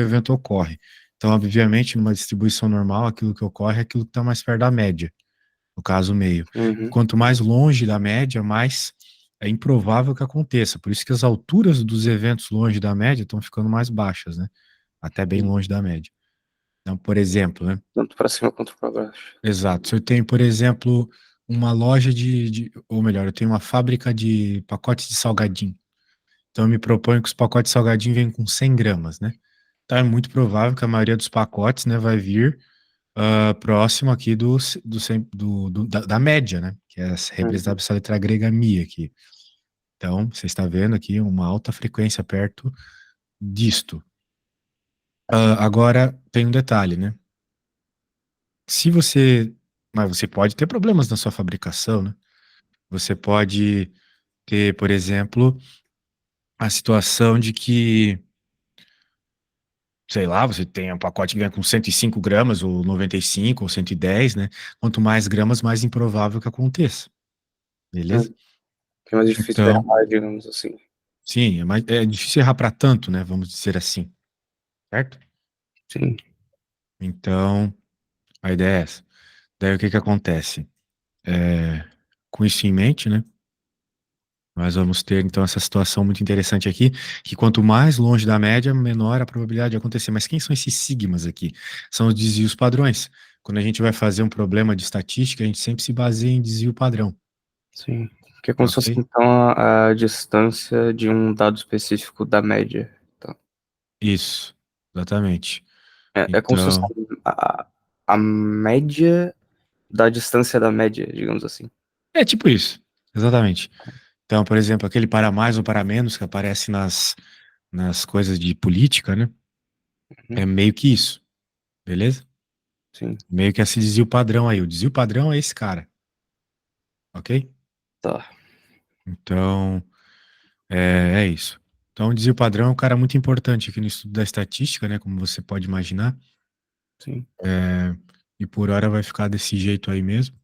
evento ocorre. Então, obviamente, numa distribuição normal, aquilo que ocorre é aquilo que está mais perto da média, no caso, o meio. E Uhum. quanto mais longe da média, mais é improvável que aconteça. Por isso que as alturas dos eventos longe da média estão ficando mais baixas, né? Até bem longe da média. Então, por exemplo, né? Tanto para cima quanto para baixo. Exato. Se eu tenho, por exemplo, uma loja ou melhor, eu tenho uma fábrica de pacotes de salgadinho. Então, eu me proponho que os pacotes de salgadinho venham com 100 gramas, né? Então, é muito provável que a maioria dos pacotes, né, vai vir próximo aqui da média, né? Que é representada Uhum. pela letra grega mi aqui. Então, você está vendo aqui uma alta frequência perto disto. Agora, tem um detalhe, né? Se você. Mas você pode ter problemas na sua fabricação, né? Você pode ter, por exemplo, a situação de que, sei lá, você tem um pacote que vem com 105 gramas, ou 95, ou 110, né? Quanto mais gramas, mais improvável que aconteça. Beleza? Uhum. Que é mais difícil de Então, errar, digamos assim. sim, é difícil errar para tanto, né? Vamos dizer assim, certo? Sim. Então, a ideia é essa. Daí o que que acontece? Com isso em mente, né? Nós vamos ter então essa situação muito interessante aqui, que quanto mais longe da média, menor a probabilidade de acontecer. Mas quem são esses sigmas aqui? São os desvios padrões. Quando a gente vai fazer um problema de estatística, a gente sempre se baseia em desvio padrão, Sim. Que é como se fosse, ok? então, a distância de um dado específico da média. Então, Isso, exatamente. é como se fosse Então, a média da distância da média, digamos assim. é tipo isso, exatamente. Então, por exemplo, aquele para mais ou para menos que aparece nas coisas de política, né? É Uhum. meio que isso, beleza? Sim. Meio que esse desvio padrão aí. O desvio padrão é esse cara, ok? Tá. Então, é isso. Então, o desvio padrão é um cara muito importante aqui no estudo da estatística, né? Como você pode imaginar. Sim. É, e por hora vai ficar desse jeito aí mesmo.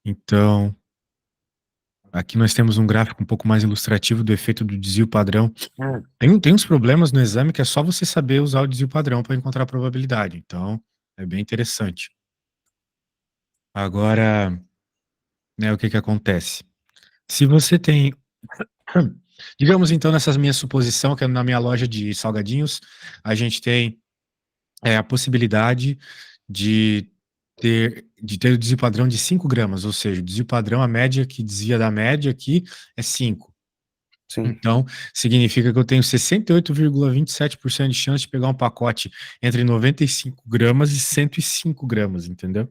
Então, aqui nós temos um gráfico um pouco mais ilustrativo do efeito do desvio padrão. Tem uns problemas no exame que é só você saber usar o desvio padrão para encontrar a probabilidade. Então, é bem interessante. Agora, né, o que que acontece? Se você tem, digamos então, nessa minha suposição, que é na minha loja de salgadinhos, a gente tem a possibilidade de ter o desvio padrão de 5 gramas, ou seja, o desvio padrão, a média que desvia da média aqui é 5. Sim. Então, significa que eu tenho 68,27% de chance de pegar um pacote entre 95 gramas e 105 gramas, entendeu?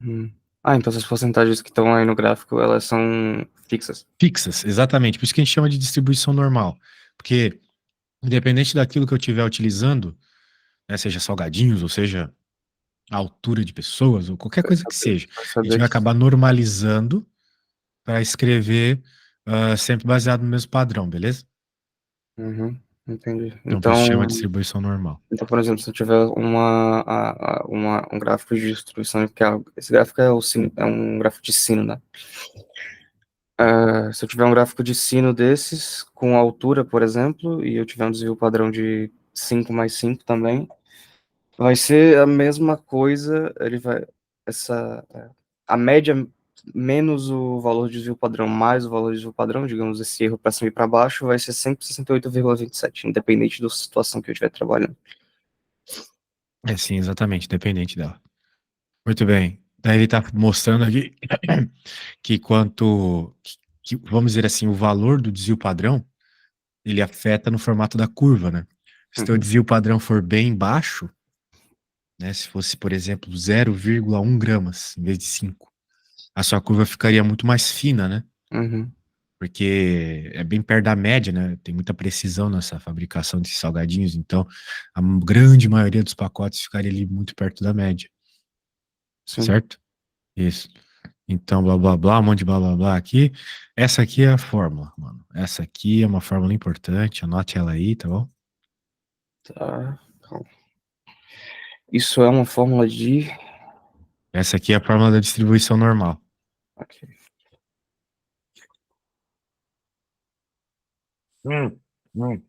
Hum. Ah, então essas porcentagens que estão aí no gráfico, elas são fixas. Fixas, exatamente. Por isso que a gente chama de distribuição normal. Porque, independente daquilo que eu estiver utilizando, né, seja salgadinhos, ou seja, a altura de pessoas, ou qualquer Pra coisa que saber, seja, pra a gente saber vai que... acabar normalizando para escrever sempre baseado no mesmo padrão, beleza? Uhum, entendi. Então, por isso chama Então, distribuição normal. por exemplo, se eu tiver um gráfico de distribuição, que esse gráfico é um gráfico de sino, né? Se eu tiver um gráfico de sino desses, com altura, por exemplo, e eu tiver um desvio padrão de 5 mais 5 também, vai ser a mesma coisa, a média menos o valor de desvio padrão mais o valor de desvio padrão, digamos, esse erro para cima e para baixo, vai ser sempre 68,27, independente da situação que eu estiver trabalhando. É sim, exatamente, dependente dela. Muito bem. Daí ele está mostrando aqui que vamos dizer assim, o valor do desvio padrão, ele afeta no formato da curva, né? Se o Uhum, desvio padrão for bem baixo, né, se fosse, por exemplo, 0,1 gramas em vez de 5, a sua curva ficaria muito mais fina, né? uhum, Porque é bem perto da média, né? Tem muita precisão nessa fabricação de salgadinhos, então a grande maioria dos pacotes ficaria ali muito perto da média, sim, certo? Isso. Então, blá blá blá, um monte de blá blá blá aqui. Essa aqui é a fórmula, mano. Essa aqui é uma fórmula importante, anote ela aí, tá bom? tá. Isso é uma fórmula de... Essa aqui é a fórmula da distribuição normal. Ok. Hum, hum.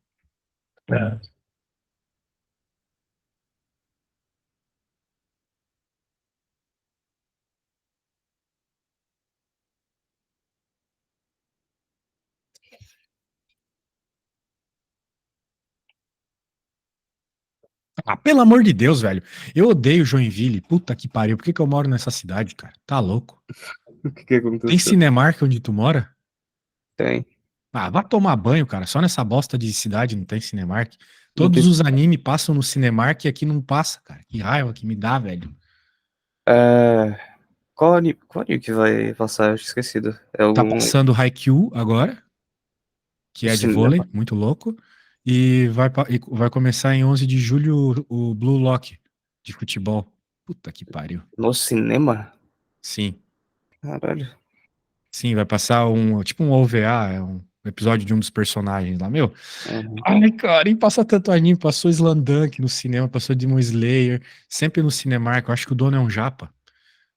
É. Ah, pelo amor de Deus, velho. Eu odeio Joinville. Puta que pariu. Por que que eu moro nessa cidade, cara? Tá louco. O que que Tem aconteceu? Cinemark onde tu mora? Tem. Ah, vá tomar banho, cara. Só nessa bosta de cidade não tem Cinemark. Não tem. Todos os anime passam no Cinemark e aqui não passa, cara. Que raiva que me dá, velho. É, qual anime que vai passar? Eu tinha esquecido. É Tá algum passando Haikyuu agora, que do é de vôlei, cinema? muito louco. E vai começar em 11 de julho o Blue Lock de futebol. Puta que pariu. No cinema? Sim, Caralho. sim, vai passar tipo um OVA, é um episódio de um dos personagens lá, meu. Uhum. Ai, cara, e passa tanto anime, passou Slandunk no cinema, passou Demon Slayer, sempre no Cinemark, eu acho que o dono é um japa.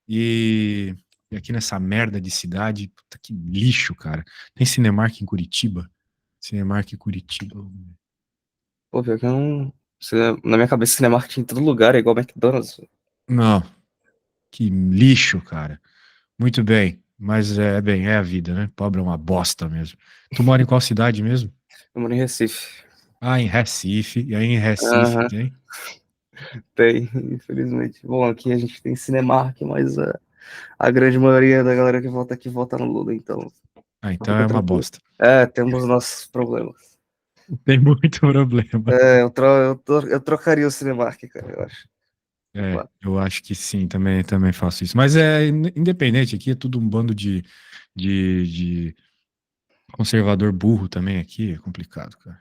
E, e aqui nessa merda de cidade, puta que lixo, cara. Tem Cinemark em Curitiba? Cinemark em Curitiba. Pô, pior que eu não. Na minha cabeça, Cinemark tinha em todo lugar, é igual McDonald's. Não, que lixo, cara. Muito bem, mas bem, é a vida, né? Pobre é uma bosta mesmo. Tu mora em qual cidade mesmo? Eu moro em Recife. Ah, em Recife. E aí em Recife Aham, tem? tem, infelizmente. Bom, aqui a gente tem Cinemark, mas a grande maioria da galera que vota aqui vota no Lula, então Ah, então fica é uma tranquilo. bosta. É, temos nossos problemas. Tem muito problema. Eu trocaria o Cinemark, cara, eu acho. É, Claro. eu acho que sim, também faço isso. Mas independente, aqui é tudo um bando de conservador burro também aqui, é complicado, cara.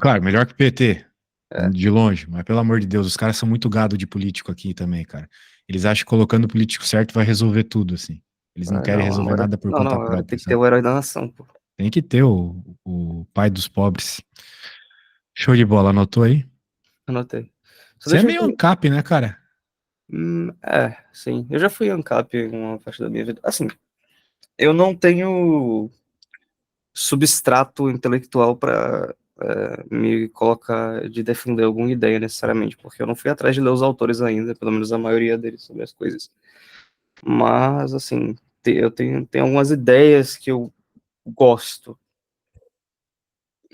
Claro, melhor que o PT, É, de longe, mas pelo amor de Deus, os caras são muito gado de político aqui também, cara. Eles acham que colocando o político certo vai resolver tudo, assim. Eles não querem não, resolver agora, nada por não, conta não, agora própria, tem que ter sabe? o herói da nação, pô. Tem que ter o pai dos pobres. Show de bola, anotou aí? Anotei. Só Você é deixa eu meio entender. ANCAP, né, cara? Sim. Eu já fui ANCAP em uma parte da minha vida. Assim, eu não tenho substrato intelectual para me colocar de defender alguma ideia necessariamente, porque eu não fui atrás de ler os autores ainda, pelo menos a maioria deles sobre as coisas. Mas, assim, eu tenho algumas ideias que eu gosto,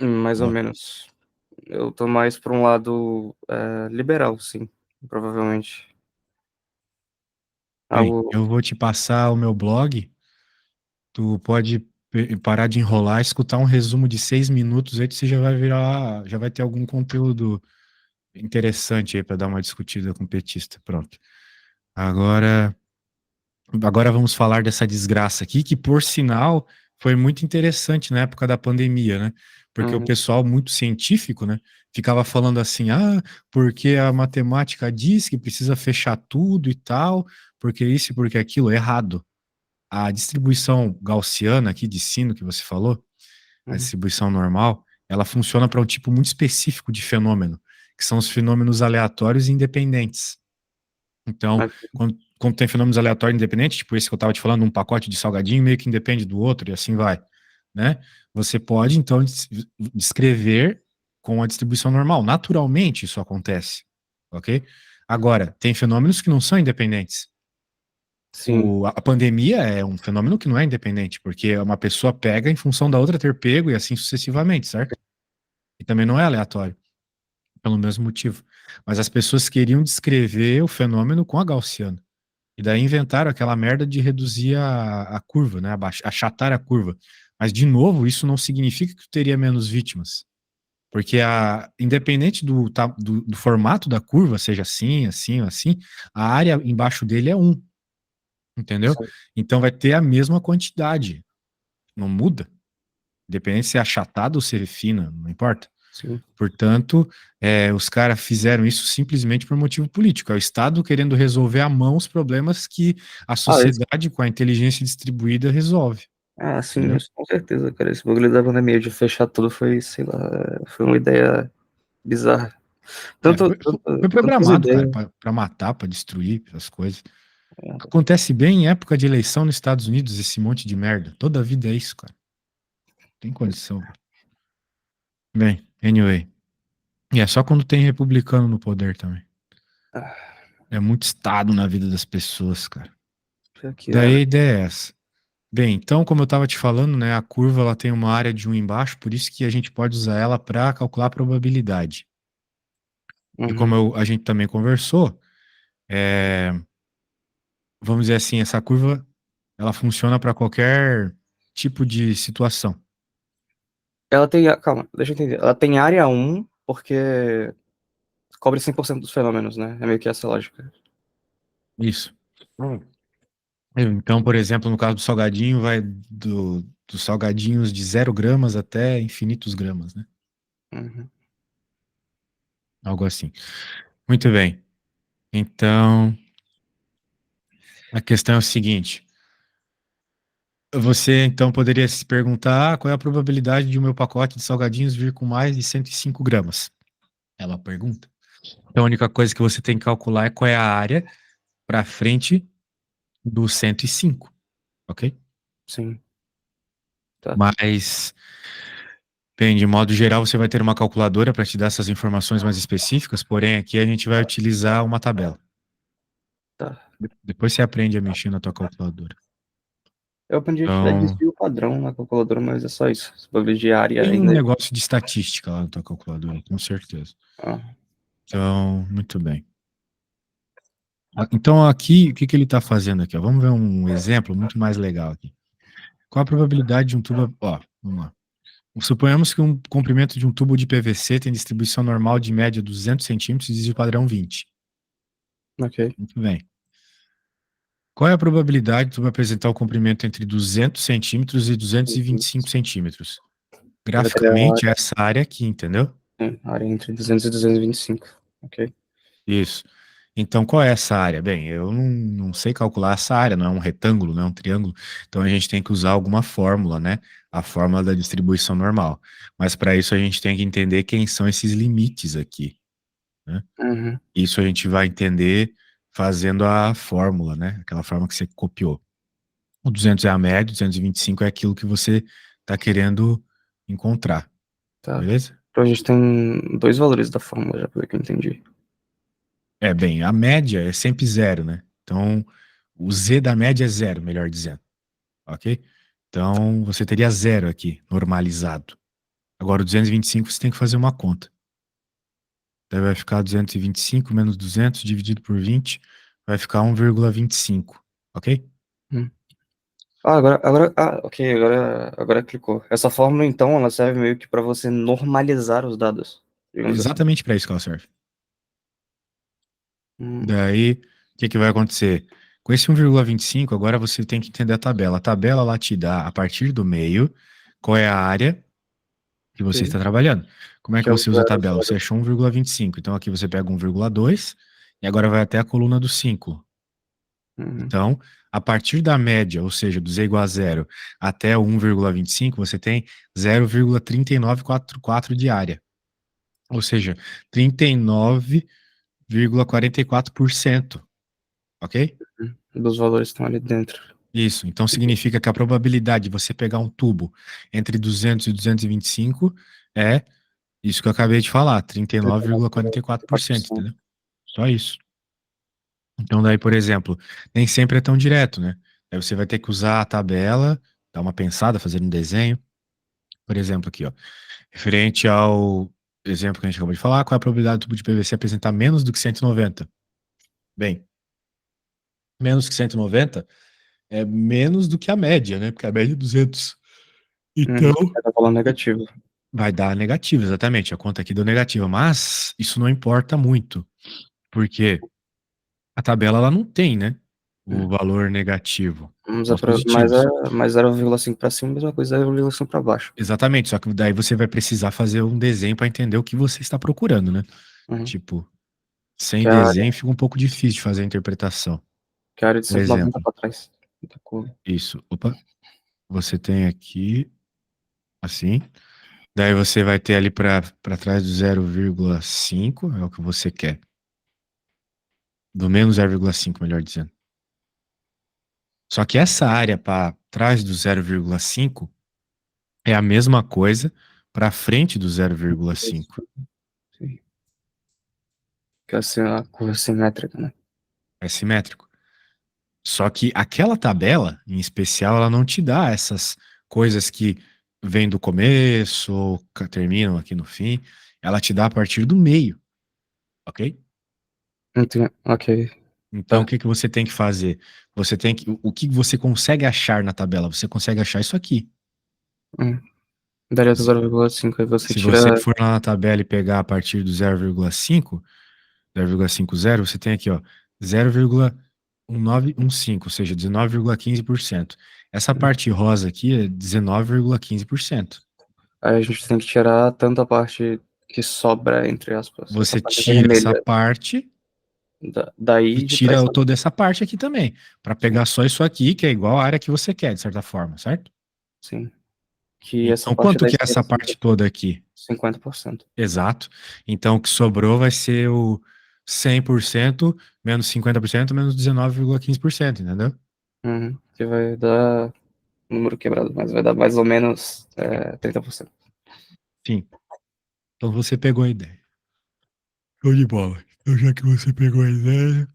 mais ou Boa. menos. Eu tô mais para um lado liberal, sim, provavelmente. Bem, Algo. eu vou te passar o meu blog. Tu pode parar de enrolar, escutar um resumo de 6 minutos, aí você já vai virar, já vai ter algum conteúdo interessante aí para dar uma discutida com o petista. Pronto. Agora, agora vamos falar dessa desgraça aqui, que por sinal foi muito interessante na época da pandemia, né? Porque o Uhum, pessoal muito científico, né, ficava falando assim: "Ah, porque a matemática diz que precisa fechar tudo e tal, porque isso e porque aquilo", errado. A distribuição gaussiana aqui de sino que você falou, a uhum. distribuição normal, ela funciona para um tipo muito específico de fenômeno, que são os fenômenos aleatórios e independentes. Então, quando tem fenômenos aleatórios e independentes, tipo esse que eu estava te falando, um pacote de salgadinho meio que independe do outro e assim vai, né? Você pode, então, descrever com a distribuição normal. Naturalmente isso acontece, ok? Agora, tem fenômenos que não são independentes. Sim, A pandemia é um fenômeno que não é independente, porque uma pessoa pega em função da outra ter pego e assim sucessivamente, certo? E também não é aleatório, pelo mesmo motivo. Mas as pessoas queriam descrever o fenômeno com a gaussiana. E daí inventaram aquela merda de reduzir a curva, né? Achatar a curva. Mas, de novo, isso não significa que tu teria menos vítimas. Porque independente do formato da curva, seja assim, assim ou assim, a área embaixo dele é um. Entendeu? sim, Então vai ter a mesma quantidade. Não muda. Independente se é achatada ou se é fina, não importa. sim. Portanto, os caras fizeram isso simplesmente por motivo político. É o Estado querendo resolver à mão os problemas que a Isso. sociedade, com a inteligência distribuída, resolve. Sim, Entendeu? isso com certeza, cara. Esse bagulho da pandemia de fechar tudo foi, sei lá, foi uma ideia bizarra. É, Tanto, foi, tanto, foi tantas programado, cara, ideias. para matar, para destruir as coisas. Acontece bem em época de eleição nos Estados Unidos, esse monte de merda. Toda a vida é isso, cara. Tem condição. Bem, anyway. E é só quando tem republicano no poder também. Ah, É muito estado na vida das pessoas, cara. pior que Daí é. a ideia é essa. Bem, então, como eu estava te falando, né, a curva ela tem uma área de um embaixo, por isso que a gente pode usar ela para calcular a probabilidade. E como Uhum. a gente também conversou, é, vamos dizer assim, essa curva ela funciona para qualquer tipo de situação. Ela tem. Calma, deixa eu entender. Ela tem área um porque cobre 100% dos fenômenos, né? É meio que essa a lógica. Isso. Então, por exemplo, no caso do salgadinho, vai dos salgadinhos de 0 gramas até infinitos gramas, né? Uhum. Algo assim. Muito bem. Então, a questão é o seguinte: você então poderia se perguntar qual é a probabilidade de o meu pacote de salgadinhos vir com mais de 105 gramas? Ela pergunta. Então, a única coisa que você tem que calcular é qual é a área para frente do 105, ok? Sim, tá. Mas, bem, de modo geral, você vai ter uma calculadora para te dar essas informações mais específicas, porém aqui a gente vai utilizar uma tabela. Tá. Depois você aprende a mexer na tua calculadora. Eu aprendi a tirar Então, desvio padrão na calculadora, mas é só isso. Se for ver de área tem um ainda. negócio de estatística lá na tua calculadora, com certeza. Ah, Então, muito bem. Então, aqui, o que que ele está fazendo aqui? Ó? Vamos ver um exemplo muito mais legal aqui. Qual a probabilidade de um tubo... Ó, vamos lá. Suponhamos que um comprimento de um tubo de PVC tem distribuição normal de média 200 centímetros e desvio padrão 20. ok. Muito bem. Qual é a probabilidade de tu apresentar o comprimento entre 200 centímetros e 225 centímetros? Vai ter a Graficamente, é essa área aqui, entendeu? área entre 200 e 225. Ok. Isso. Então, qual é essa área? Bem, eu não sei calcular essa área, não é um retângulo, não é um triângulo. Então, a gente tem que usar alguma fórmula, né? A fórmula da distribuição normal. Mas, para isso, a gente tem que entender quem são esses limites aqui, né? Uhum. Isso a gente vai entender fazendo a fórmula, né? Aquela fórmula que você copiou. O 200 é a média, o 225 é aquilo que você está querendo encontrar, Tá. beleza? Então a gente tem dois valores da fórmula, já pelo que eu entendi. É, bem, a média é sempre zero, né? Então, o z da média é zero, melhor dizendo, ok? Então, você teria zero aqui, normalizado. Agora, o 225 você tem que fazer uma conta. Então, vai ficar 225 menos 200 dividido por 20, vai ficar 1,25, ok? Hum. Ok, agora clicou. Essa fórmula, então, ela serve meio que para você normalizar os dados, digamos assim. Exatamente para isso que ela serve. Hum, Daí, o que que vai acontecer? Com esse 1,25, agora você tem que entender a tabela. A tabela lá te dá, a partir do meio, qual é a área que você ok. está trabalhando. Como é que Que é o você usa a zero, tabela? Você zero. achou 1,25. Então aqui você pega 1,2 e agora vai até a coluna do 5. Uhum. Então, a partir da média, ou seja, do z igual a zero até o 1,25, você tem 0,3944 de área. Ou seja, 39,44%. Ok? Dos valores estão ali dentro. Isso. Então significa que a probabilidade de você pegar um tubo entre 200 e 225 é isso que eu acabei de falar, 39,44%, 4%. entendeu? Só isso. Então daí, por exemplo, nem sempre é tão direto, né? Aí você vai ter que usar a tabela, dar uma pensada, fazer um desenho. Por exemplo, aqui, ó. Referente ao exemplo que a gente acabou de falar, qual é a probabilidade do tubo de PVC apresentar menos do que 190? Bem, menos que 190 é menos do que a média, né? Porque a média é 200. Então, É da valor negativo. vai dar negativo, exatamente. A conta aqui deu negativa, mas isso não importa muito, porque a tabela ela não tem, né? O Hum. valor negativo, Vamos só os mais, positivos. mais 0,5 para cima, mesma coisa 0,5 para baixo. Exatamente, só que daí você vai precisar fazer um desenho para entender o que você está procurando, né? Uhum. Tipo, sem Que é a área, desenho fica um pouco difícil de fazer a interpretação. que é a área de Por 190 exemplo, para trás. Muita curva. isso. Opa, você tem aqui assim. Daí você vai ter ali para trás do 0,5, é o que você quer. Do menos 0,5, melhor dizendo. Só que essa área para trás do 0,5 é a mesma coisa para frente do 0,5. Sim. Que é assim, a curva simétrica, né? É simétrico. Só que aquela tabela, em especial, ela não te dá essas coisas que vêm do começo ou terminam aqui no fim. Ela te dá a partir do meio, ok? Ok, Então, o tá. que que você tem que fazer? Você tem que, o que você consegue achar na tabela? Você consegue achar isso aqui. Hum. Daria Se 0,5, aí você se você tira. for lá na tabela e pegar a partir do 0,5, 0,50, você tem aqui, ó, 0,1915, ou seja, 19,15%. Essa parte rosa aqui é 19,15%. Aí a gente tem que tirar tanto a parte que sobra, entre aspas, essa Você parte tira essa vermelha, parte e daí de trás tira pra. toda essa parte aqui também, para Sim, pegar só isso aqui, que é igual à área que você quer, de certa forma, certo? sim. Que essa Então, parte quanto da que é esquerda essa fica parte toda aqui? 50%. Exato. Então, o que sobrou vai ser o 100% menos 50% menos 19,15%, entendeu? Uhum. Que vai dar número quebrado, mas vai dar mais ou menos 30%. Sim. Então, você pegou a ideia. Show de bola. Então, já que você pegou a ideia,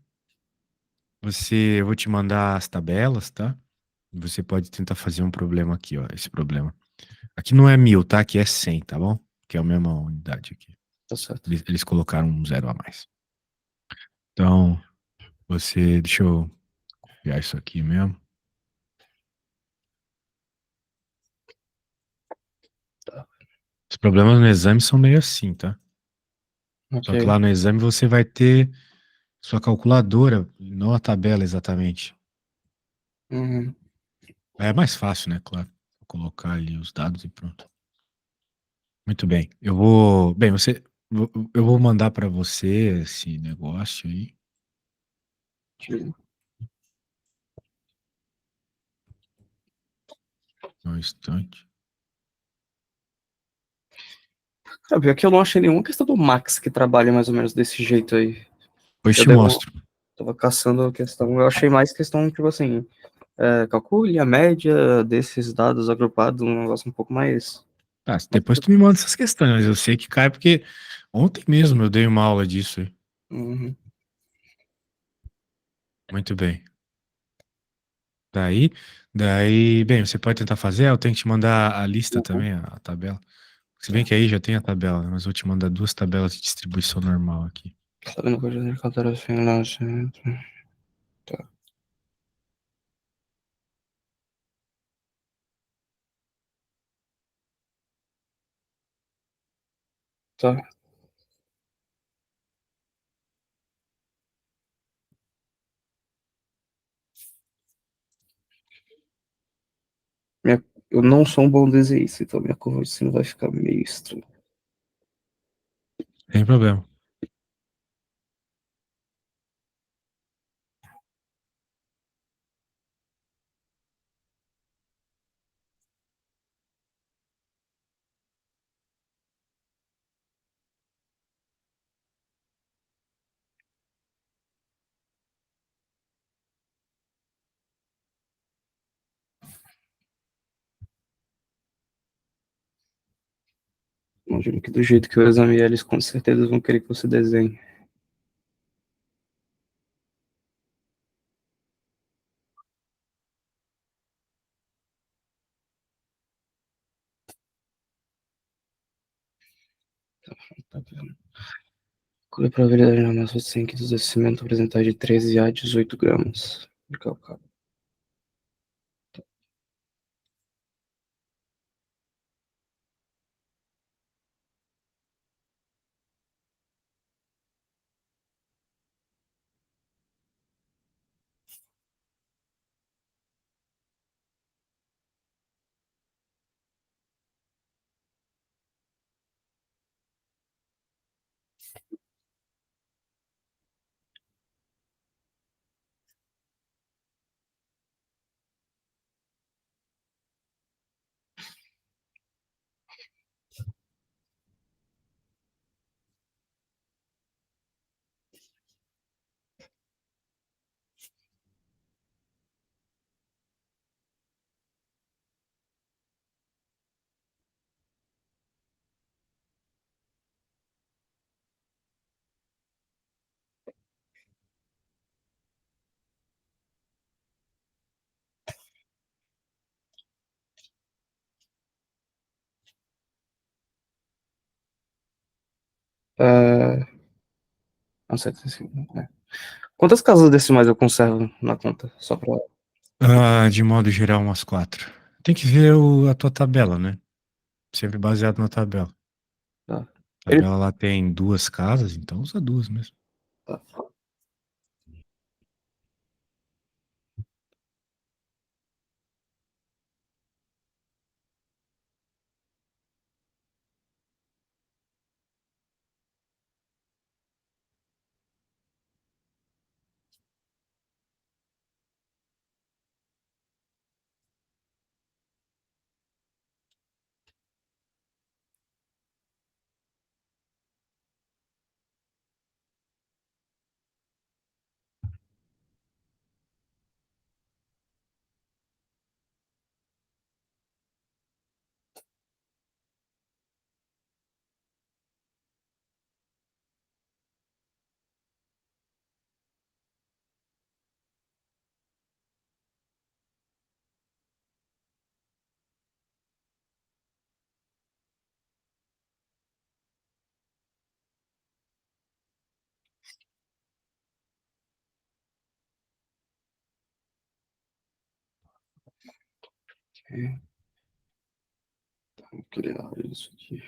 eu vou te mandar as tabelas, tá? Você pode tentar fazer um problema aqui, ó. Esse problema. Aqui não é 1000, tá? Aqui é 100, tá bom? Que é a mesma unidade aqui. Tá certo. Eles colocaram um zero a mais. Então, deixa eu copiar isso aqui mesmo. Tá. Os problemas no exame são meio assim, tá? Ok. Só que lá no exame você vai ter sua calculadora, não a tabela exatamente. Uhum. É mais fácil, né? Claro. Vou colocar ali os dados e pronto. Muito bem. Eu vou mandar para você esse negócio aí, um instante. Cara, pior que eu não achei nenhuma questão do Max que trabalha mais ou menos desse jeito aí. Depois Eu te dei uma, mostro. tava caçando a questão, eu achei mais questão, tipo assim, calcule a média desses dados agrupados, um negócio um pouco mais. Tá, depois tu me manda essas questões, mas eu sei que cai porque ontem mesmo eu dei uma aula disso aí. Uhum. Muito bem. Daí, bem, você pode tentar fazer, eu tenho que te mandar a lista Uhum. também, a tabela. Se bem Tá. que aí já tem a tabela, né? Mas eu vou te mandar duas tabelas de distribuição normal aqui. Sabendo coisa de cantar assim, lá, gente. Tá. Tá. Eu não sou um bom desenhista, então minha curva de cima vai ficar meio estranha. Sem problema. Imagino que do jeito que eu exame eles, com certeza vão querer que você desenhe. Tá vendo? Qual é a probabilidade na massa de 100 quilos de cimento apresentar de 13 a 18 gramas de calcário? Ah, não sei, é. Quantas casas decimais eu conservo na conta? Só pra. Ah, de modo geral, umas quatro. Tem que ver a tua tabela, né? Sempre baseado na tabela. Tá. A Ele. tabela lá tem duas casas, então usa duas mesmo. Tá. Ok. Vou criar isso aqui.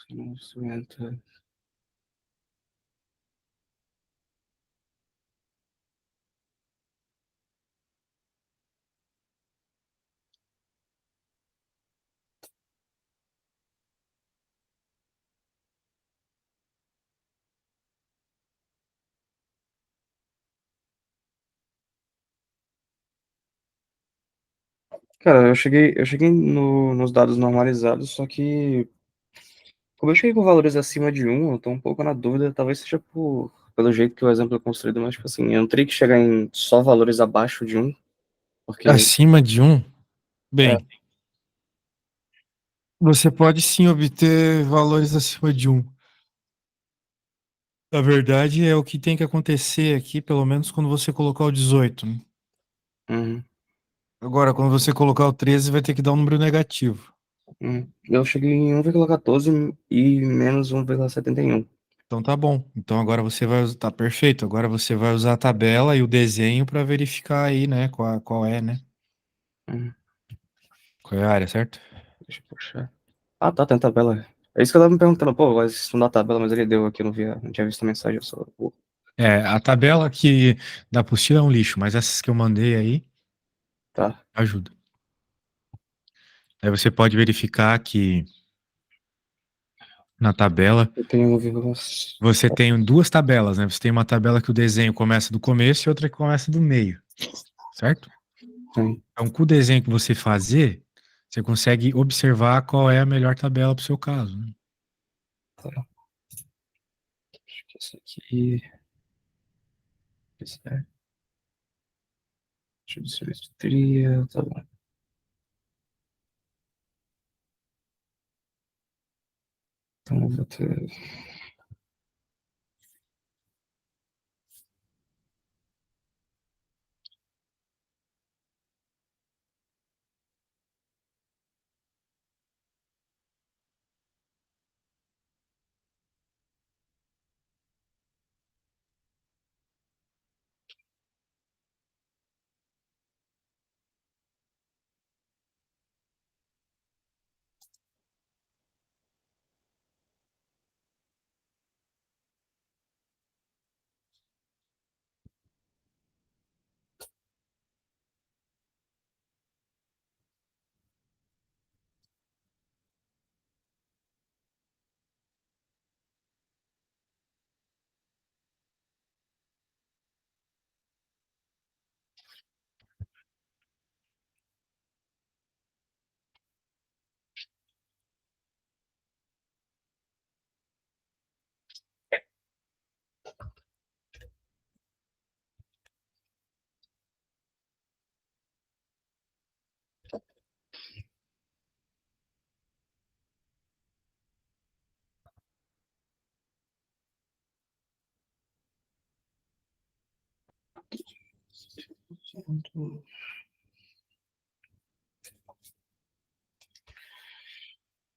Instrumento. Cara, eu cheguei nos dados normalizados, só que como eu cheguei com valores acima de um, eu tô um pouco na dúvida, talvez seja pelo jeito que o exemplo é construído, mas tipo assim, eu não teria que chegar em só valores abaixo de um, porque Acima de um, é, bem, você pode sim obter valores acima de um. Na verdade, é o que tem que acontecer aqui, pelo menos quando você colocar o 18, né? uhum, Agora, quando você colocar o 13, vai ter que dar um número negativo. eu cheguei em 1,14 e menos 1,71. Então tá bom. Então agora você vai usar, tá perfeito. Agora você vai usar a tabela e o desenho para verificar aí, né, qual é, né? Uhum, Qual é a área, certo? deixa eu puxar. Ah, tá, tem tabela. É isso que eu tava me perguntando, pô, mas não dá tabela, mas ele deu aqui, eu não via, não tinha visto a mensagem, eu só. Pô, É, a tabela que da apostila é um lixo, mas essas que eu mandei aí tá, ajuda. Aí você pode verificar que na tabela eu tenho 1, você tem duas tabelas, né? Você tem uma tabela que o desenho começa do começo e outra que começa do meio, certo? tem, Então, com o desenho que você fazer, você consegue observar qual é a melhor tabela para o seu caso, né? tá, acho que esse aqui, esse é, deixa eu ver se simetria, tá bom. Então eu vou ter.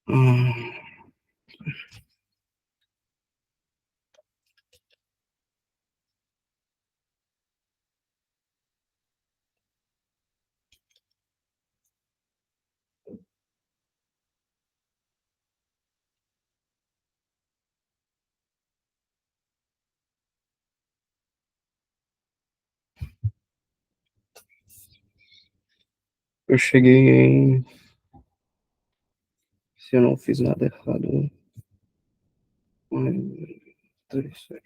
Hum, eu cheguei em. Se eu não fiz nada errado. 3, 7.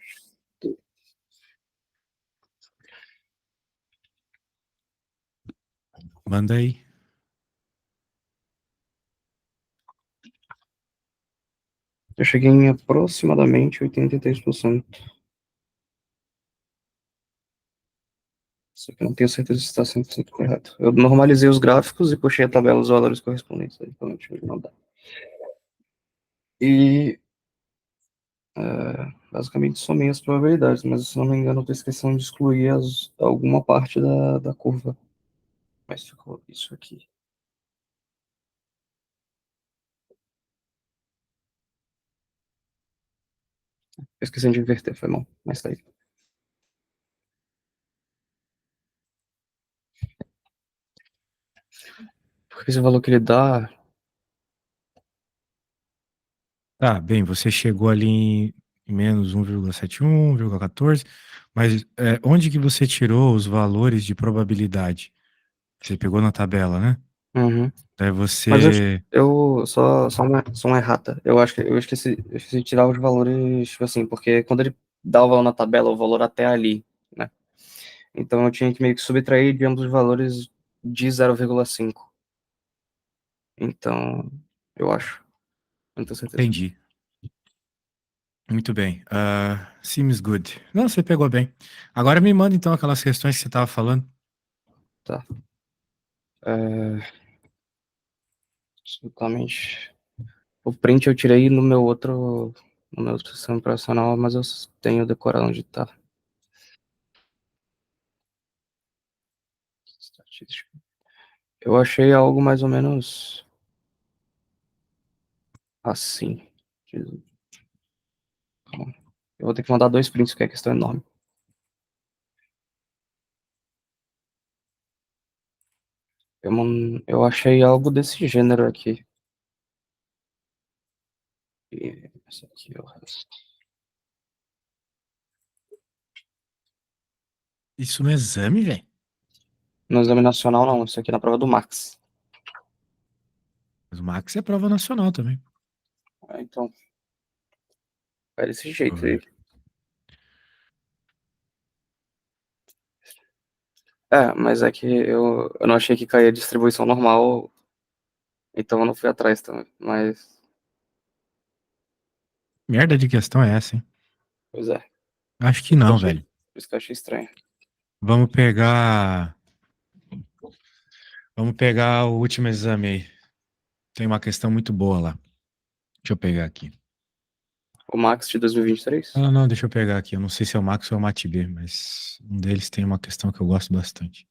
Manda aí. Eu cheguei em aproximadamente 83%. Só que eu não tenho certeza se está 100% correto. Eu normalizei os gráficos e puxei a tabela dos valores correspondentes. Aí, provavelmente não dá. E basicamente somei as probabilidades, mas se não me engano, eu estou esquecendo de excluir alguma parte da curva. Mas ficou isso aqui. Eu esqueci de inverter, foi mal. Mas tá aí. Porque esse valor que ele dá. Tá, bem, você chegou ali em menos 1,71, 1,14, mas onde que você tirou os valores de probabilidade? Você pegou na tabela, né? Uhum. Daí Mas você. eu só uma errata. Eu esqueci de tirar os valores, tipo assim, porque quando ele dá o valor na tabela, o valor até ali, né? Então eu tinha que meio que subtrair de ambos os valores de 0,5. Então, eu acho. Não tenho certeza. Entendi. Muito bem. Seems good. Não, você pegou bem. Agora me manda então aquelas questões que você estava falando. Tá. É, absolutamente. O print eu tirei no meu outro sistema operacional, mas eu tenho decorado onde tá. Estatística. Eu achei algo mais ou menos assim. Eu vou ter que mandar 2 prints, porque a questão é enorme. Eu achei algo desse gênero aqui. E esse aqui é o resto. Isso no exame, velho? No exame nacional, não. Isso aqui é na prova do Max. Mas o Max é prova nacional também. Então, é desse Deixa eu jeito aí. ver. Mas é que eu não achei que caía a distribuição normal, então eu não fui atrás também. Mas, Merda de questão é essa, hein? pois é. Acho Por que isso que eu não, achei, velho. por isso que eu achei estranho. Vamos pegar. Vamos pegar o último exame aí. Tem uma questão muito boa lá. Deixa eu pegar aqui. O Max de 2023? Não, não, deixa eu pegar aqui. Eu não sei se é o Max ou é o MATB, mas um deles tem uma questão que eu gosto bastante.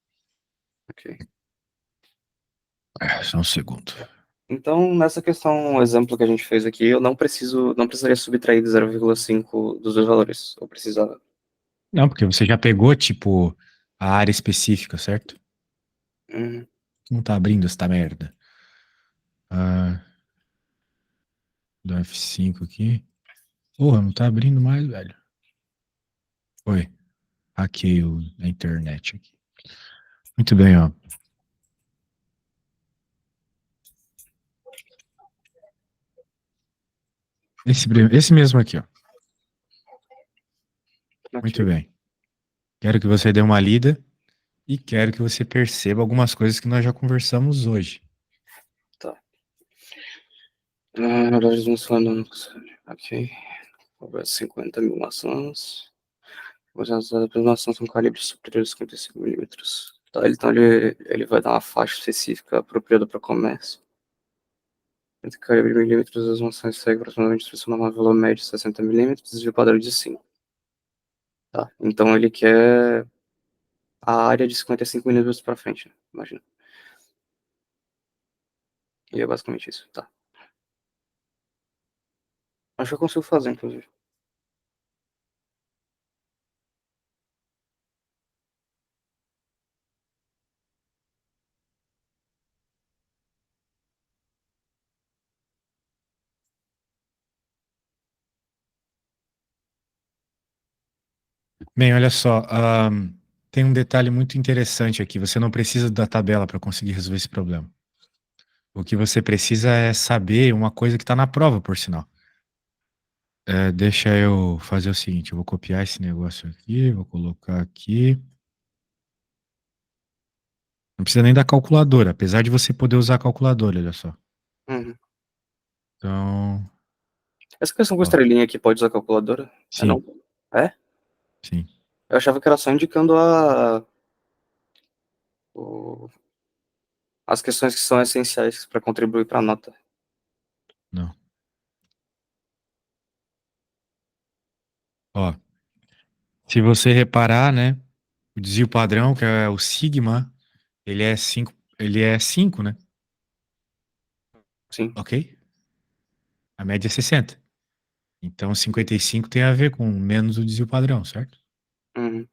Ok. Só um segundo. Então, nessa questão, o exemplo que a gente fez aqui, eu não precisaria subtrair de 0,5 dos dois valores. Eu precisava. Não, porque você já pegou, tipo, a área específica, certo? Uhum. Não tá abrindo esta merda. Ah, do F5 aqui. Porra, não tá abrindo mais, velho. Foi. Hackei a internet aqui. Muito bem, ó. Esse mesmo aqui, ó. Muito Ok. bem. Quero que você dê uma lida e quero que você perceba algumas coisas que nós já conversamos hoje. Tá. Horários funcionando. Ok. 50 mil maçãs. Os resultados da maçã são calibres superiores a 55 milímetros. Tá, então ele vai dar uma faixa específica apropriada para comércio. Entre calibre milímetros, as maçãs seguem aproximadamente a distribuição normal valor médio de 60 milímetros e o padrão de 5. Tá, então ele quer a área de 55 milímetros para frente, né? Imagina. E é basicamente isso, tá. Acho que eu consigo fazer, inclusive. Bem, olha só, tem um detalhe muito interessante aqui. Você não precisa da tabela para conseguir resolver esse problema. O que você precisa é saber uma coisa que está na prova, por sinal. Deixa eu fazer o seguinte, eu vou copiar esse negócio aqui, vou colocar aqui. Não precisa nem da calculadora, apesar de você poder usar a calculadora, olha só. Uhum. Então, Essa questão com ó, estrelinha aqui pode usar calculadora? É sim, não? É? sim, Eu achava que era só indicando o- as questões que são essenciais para contribuir para a nota. não. Ó, se você reparar, né, o desvio padrão, que é o sigma, ele é 5, né? Sim. Ok? A média é 60. Então, 55 tem a ver com menos o desvio padrão, certo? Uhum.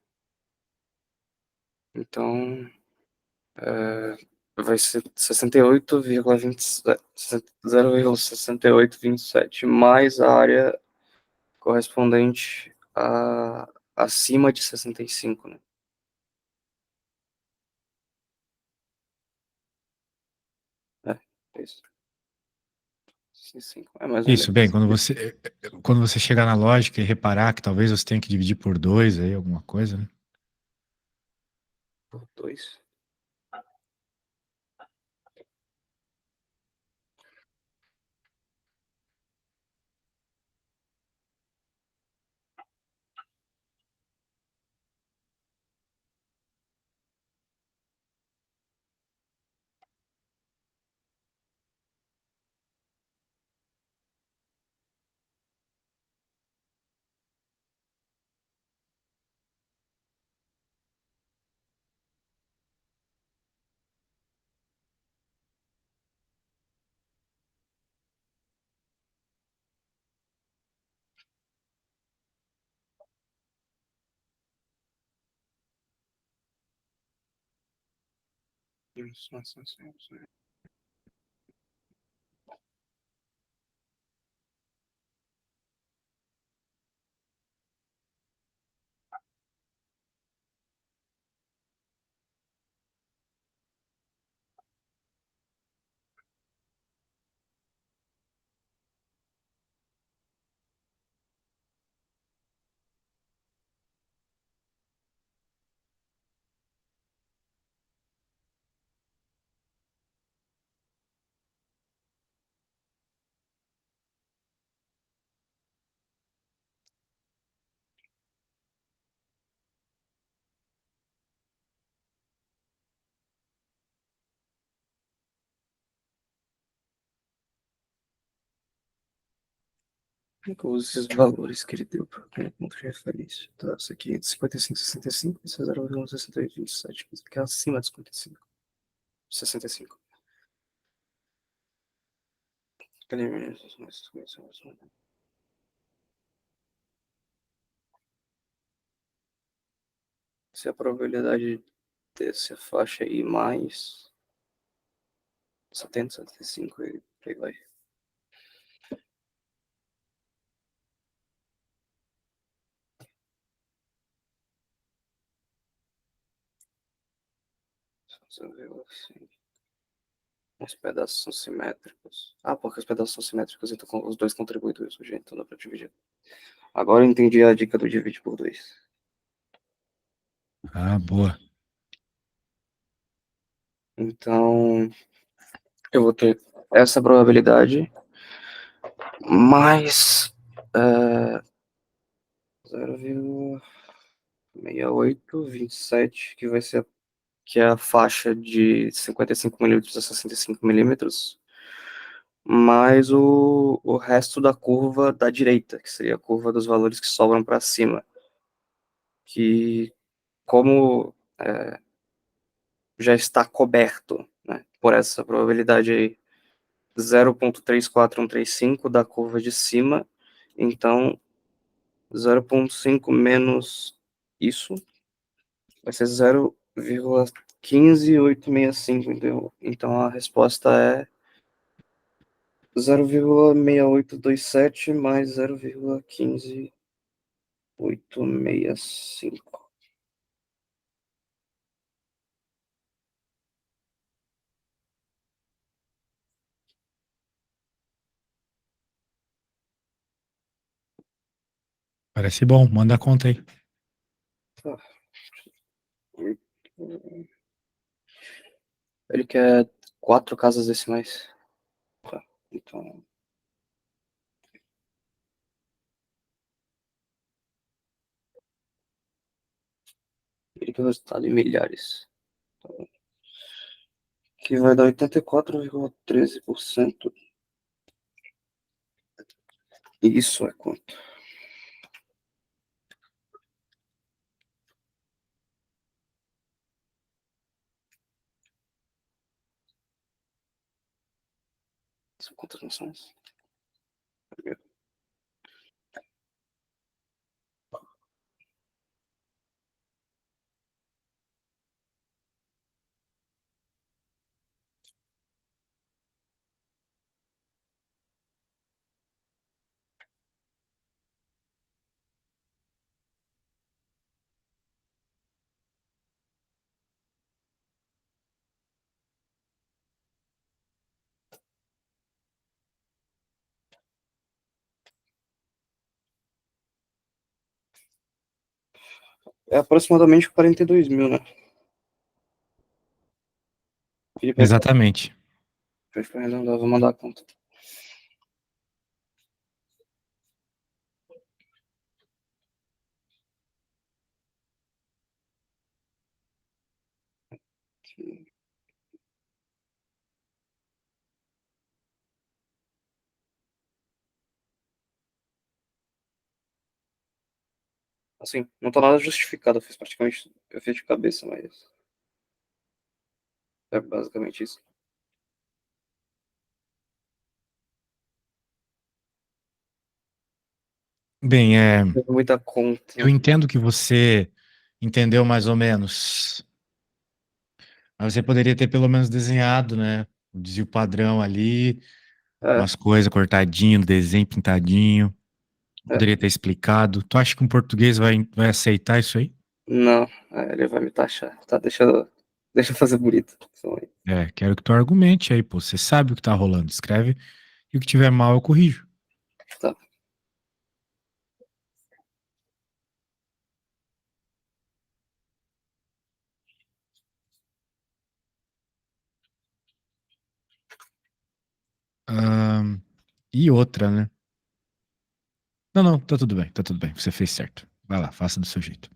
Então, vai ser 0,6827 mais a área correspondente a acima de 65, né? É, é isso. 65. É mais ou Isso, bem, menos. quando você chegar na lógica e reparar que talvez você tenha que dividir por 2 aí, alguma coisa, né? Por 2. Os esses valores que ele deu para o ponto de referência. Tá, isso aqui é de 55, 65, isso é 0,6827, isso aqui é acima de 55. 65. Cadê? Se a probabilidade dessa faixa aí mais 70, 75, aí vai. Assim. Os pedaços são simétricos. Ah, porque os pedaços são simétricos, então os dois contribuem do mesmo jeito, então dá pra dividir. Agora eu entendi a dica do divide por 2. Ah, boa. Então, eu vou ter essa probabilidade mais 0,6827, que vai ser que é a faixa de 55 milímetros a 65 milímetros, mais o resto da curva da direita, que seria a curva dos valores que sobram para cima. Que, como já está coberto, né, por essa probabilidade aí, 0,34135 da curva de cima. Então, 0,5 menos isso vai ser 0,15865, entendeu? Então, a resposta é 0,6827 mais 0,15865. Parece bom, manda a conta aí. Tá. Ele quer 4 casas decimais. Tá. Então, ele quer o resultado em milhares. Que vai dar 84,13%. E isso é quanto? São quantas maçãs? É aproximadamente 42 mil, né? Pedi pra Exatamente. arredondar, vou mandar a conta. Assim, não tá nada justificado, eu fiz praticamente, eu fiz de cabeça, mas é basicamente isso. Bem, Teve muita conta. eu entendo que você entendeu mais ou menos. Mas você poderia ter pelo menos desenhado, né? O desvio padrão ali, É, umas coisas cortadinho, desenho pintadinho. é. Poderia ter explicado. Tu acha que um português vai aceitar isso aí? Não, ele vai me taxar. Tá, deixa eu fazer bonito. Só aí. É, quero que tu argumente aí, pô. Você sabe o que tá rolando. Escreve e o que tiver mal eu corrijo. Tá. E outra, né? Não, não, tá tudo bem, tá tudo bem. Você fez certo. Vai lá, faça do seu jeito.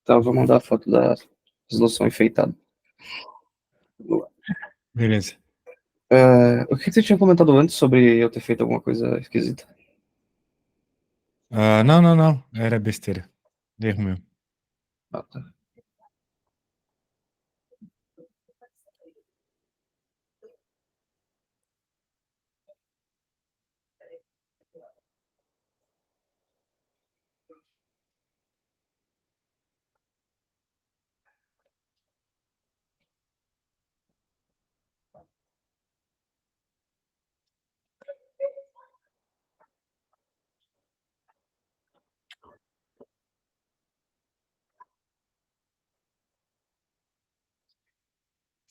Tá, eu vou mandar a foto da resolução enfeitada. Beleza. O que você tinha comentado antes sobre eu ter feito alguma coisa esquisita? Não, não, não. Era besteira. Erro meu. Ah, tá.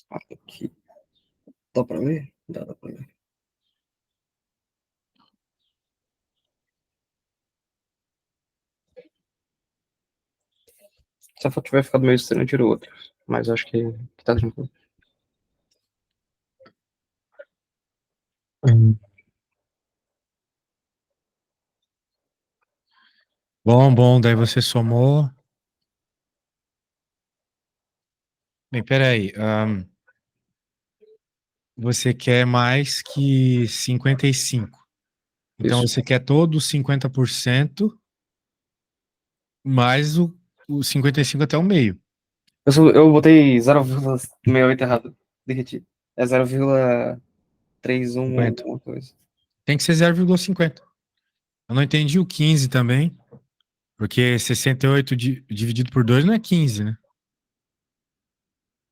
Aqui. Dá pra ver? Dá pra ver. Se a foto tiver ficado meio estranha, eu tiro outra. Mas acho que tá tranquilo. Hum. Bom, bom. Daí você somou. Bem, peraí. Você quer mais que 55. Então Isso. você quer todo os 50% mais o 55 até o meio. Eu botei 0,68 errado. Derreti. É 0,31 50. alguma coisa. Tem que ser 0,50. Eu não entendi o 15 também, porque 68 dividido por 2 não é 15, né?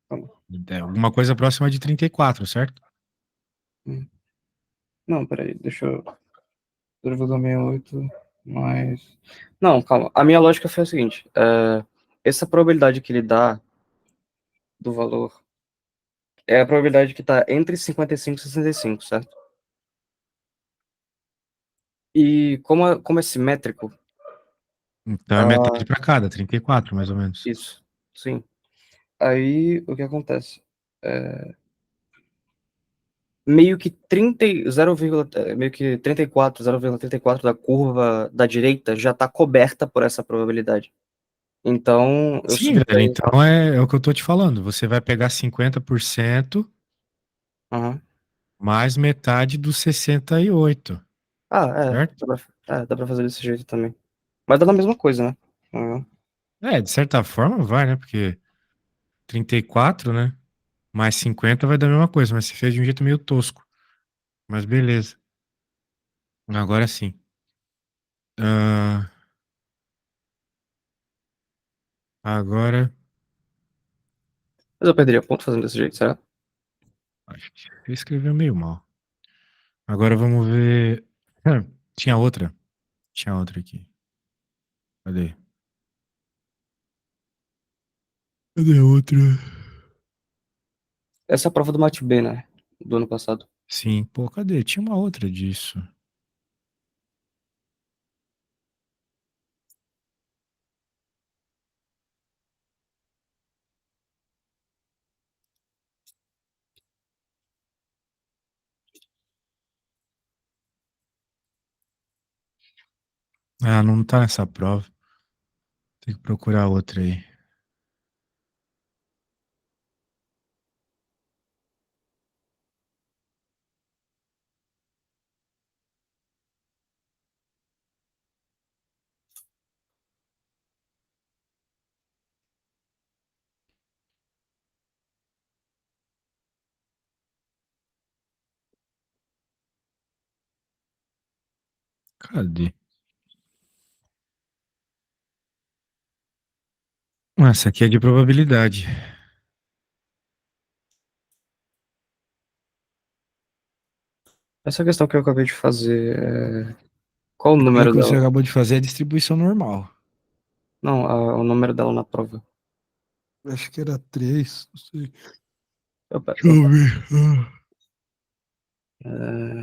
Calma. É alguma coisa próxima de 34, certo? Hum. Não, peraí. Deixa eu... 0,68 mais... Não, calma. A minha lógica foi a seguinte. Essa probabilidade que ele dá do valor é a probabilidade que está entre 55 e 65, certo? E como é simétrico, Então é metade ah, para cada, 34, mais ou menos. isso, sim. Aí o que acontece? É, meio que 30, e- 0, meio que 34, 0,34 da curva da direita já está coberta por essa probabilidade. Então, eu Sim, velho. subtraí. Então é o que eu tô te falando. Você vai pegar 50% Aham. mais metade dos 68, Ah, certo? dá pra fazer desse jeito também. Mas dá na mesma coisa, né? Aham. É, de certa forma vai, né? Porque 34, né? Mais 50 vai dar a mesma coisa, mas você fez de um jeito meio tosco. Mas beleza. Agora sim. Ah, agora. Mas eu perderia ponto fazendo desse jeito, será? Acho que você escreveu meio mal. Agora vamos ver. Tinha outra. Tinha outra aqui. Cadê? Cadê a outra? Essa é a prova do Mate B, né? Do ano passado. Sim, pô, cadê? Tinha uma outra disso. Ah, não tá nessa prova. Tem que procurar outra aí. Cadê? Essa aqui é de probabilidade. Essa questão que eu acabei de fazer, qual o Aquela número que você dela? acabou de fazer é a distribuição normal. Não, o número dela na prova. Acho que era 3, não sei. Eu, pe- Deixa eu, eu ver.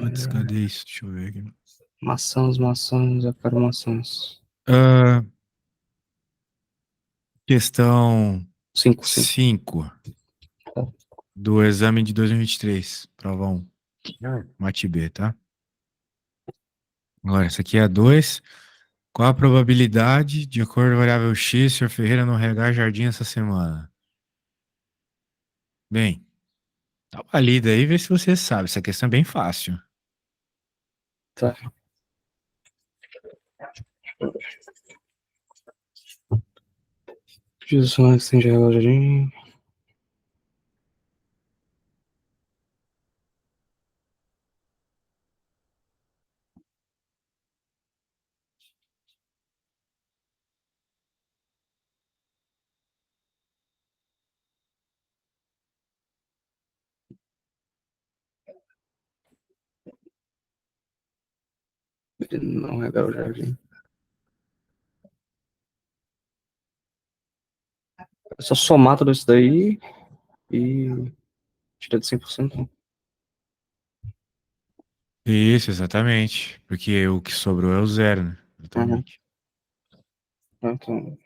Putz, é, cadê isso? Deixa eu ver aqui. maçãs, eu quero maçãs. Ah, questão 5. 5 do exame de 2023, prova 1, mate B, tá? Agora, essa aqui é a 2. Qual a probabilidade, de acordo com a variável X, Sr. Ferreira não regar jardim essa semana? Bem, dá uma lida aí e vê se você sabe. Essa questão é bem fácil. Tá. Jesus, estende a jardim. Não é o jardim. É só somar tudo isso daí e tira de 100%. Isso, exatamente. Porque o que sobrou é o zero, né? Uhum. Exatamente. Então,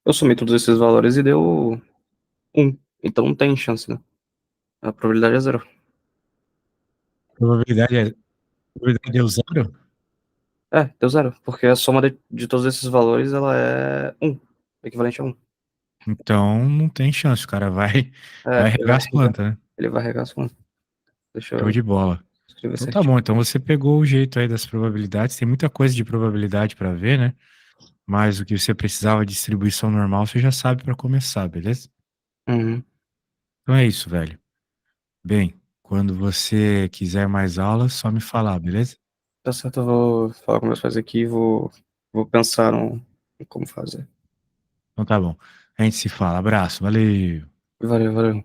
eu sumi todos esses valores e deu 1. Então não tem chance, né? A probabilidade é 0. Probabilidade é, probabilidade é o zero? Deu 0. Porque a soma de todos esses valores, ela é 1. Equivalente a 1. Então não tem chance. O cara vai Ele vai regar as regar. plantas, né? Ele vai regar as contas. Deixa Show eu de bola. escrever Então tá certinho. bom. Então você pegou o jeito aí das probabilidades. Tem muita coisa de probabilidade para ver, né? Mas o que você precisava de distribuição normal, você já sabe para começar, beleza? Uhum. Então é isso, velho. Bem, quando você quiser mais aulas, só me falar, beleza? Tá certo, eu vou falar com meus pais aqui e vou pensar em como fazer. Então tá bom. A gente se fala. Abraço. Valeu. Valeu, valeu.